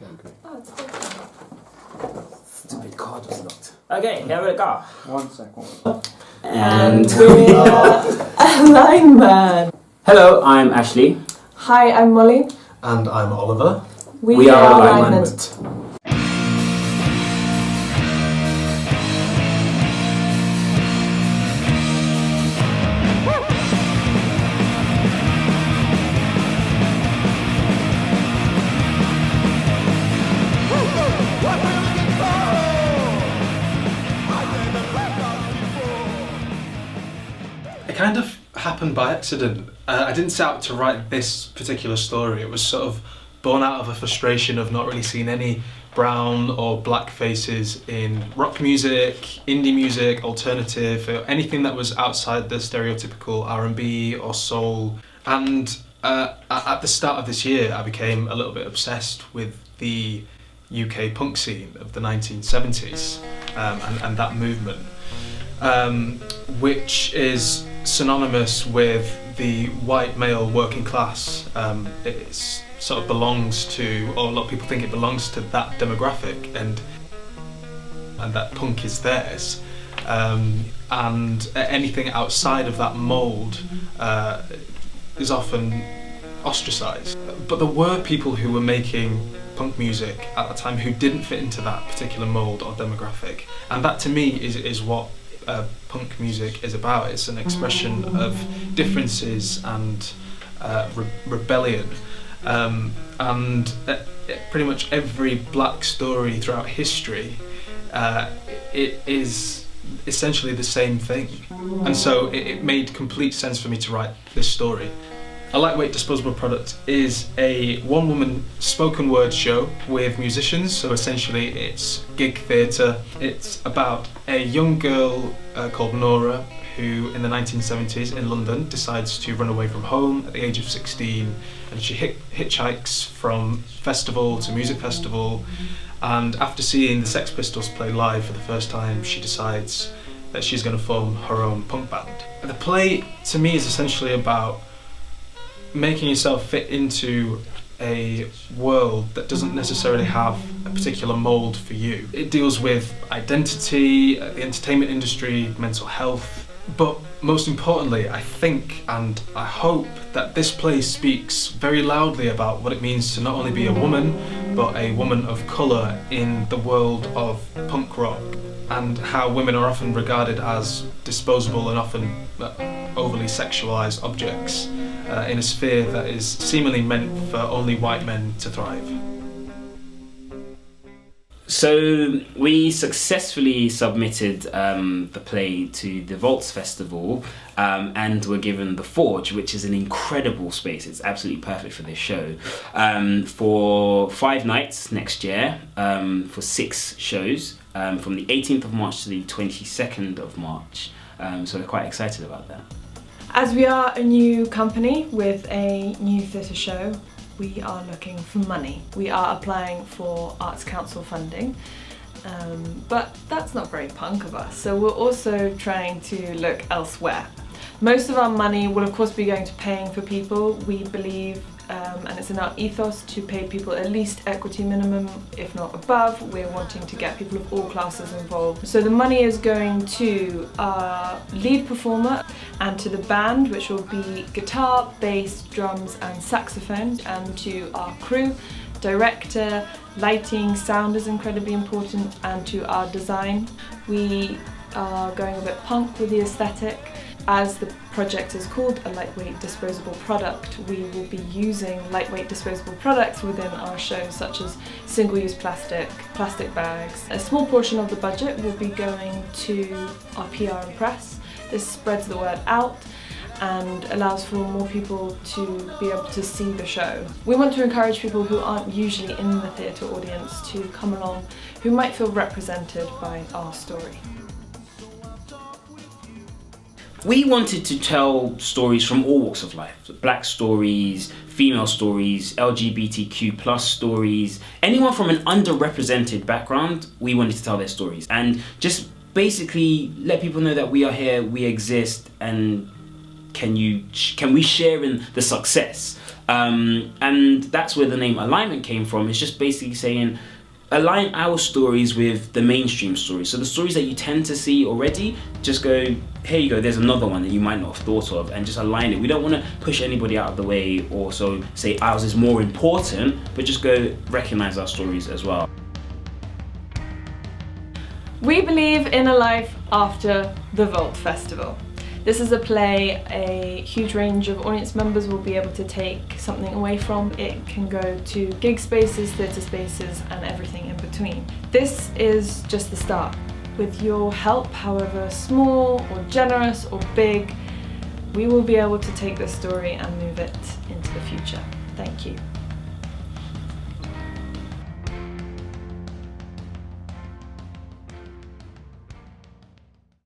Okay. Oh, it's okay. Stupid card was locked. Okay, here we go. 1 second. And we are Alignment. hello, I'm Ashley. Hi, I'm Molly. And I'm Oliver. We are Alignment. It kind of happened by accident. I didn't set out to write this particular story. It was sort of born out of a frustration of not really seeing any brown or black faces in rock music, indie music, alternative, or anything that was outside the stereotypical R&B or soul. And at the start of this year, I became a little bit obsessed with the UK punk scene of the 1970s and that movement, which is synonymous with the white male working class. It sort of belongs to, or a lot of people think it belongs to that demographic, and that punk is theirs. And anything outside of that mould is often ostracised. But there were people who were making punk music at the time who didn't fit into that particular mould or demographic, and that to me is what punk music is about. It's an expression of differences and rebellion, and pretty much every black story throughout history, it is essentially the same thing, and so it made complete sense for me to write this story. A Lightweight Disposable Product is a one-woman spoken word show with musicians, so essentially it's gig theatre. It's about a young girl called Nora who in the 1970s in London decides to run away from home at the age of 16, and she hitchhikes from festival to music festival, and after seeing the Sex Pistols play live for the first time, she decides that she's going to form her own punk band. The play to me is essentially about making yourself fit into a world that doesn't necessarily have a particular mould for you. It deals with identity, the entertainment industry, mental health, but most importantly, I think and I hope that this play speaks very loudly about what it means to not only be a woman, but a woman of colour in the world of punk rock, and how women are often regarded as disposable and often overly sexualised objects in a sphere that is seemingly meant for only white men to thrive. So we successfully submitted the play to the Vaults Festival and were given the Forge, which is an incredible space. It's absolutely perfect for this show, for 5 nights next year, for 6 shows, from the 18th of March to the 22nd of March. So we're quite excited about that. As we are a new company with a new theatre show, we are looking for money. We are applying for Arts Council funding, but that's not very punk of us, so we're also trying to look elsewhere. Most of our money will of course be going to paying for people. We believe, and it's in our ethos, to pay people at least equity minimum, if not above. We're wanting to get people of all classes involved. So the money is going to our lead performer and to the band, which will be guitar, bass, drums and saxophone, and to our crew, director, lighting, sound is incredibly important, and to our design. We are going a bit punk with the aesthetic. As the project is called A Lightweight Disposable Product, we will be using lightweight disposable products within our shows, such as single-use plastic bags. A small portion of the budget will be going to our PR and press. This spreads the word out and allows for more people to be able to see the show. We want to encourage people who aren't usually in the theatre audience to come along, who might feel represented by our story. We wanted to tell stories from all walks of life. So black stories, female stories, LGBTQ+ stories. Anyone from an underrepresented background, we wanted to tell their stories. And just basically let people know that we are here, we exist, and can we share in the success? And that's where the name Alignment came from. It's just basically saying, align our stories with the mainstream stories. So the stories that you tend to see already, just go, here you go, there's another one that you might not have thought of, and just align it. We don't want to push anybody out of the way or so say ours is more important, but just go recognize our stories as well. We believe in a life after the Vault Festival. This is a play a huge range of audience members will be able to take something away from. It can go to gig spaces, theatre spaces, and everything in between. This is just the start. With your help, however small or generous or big, we will be able to take this story and move it into the future. Thank you.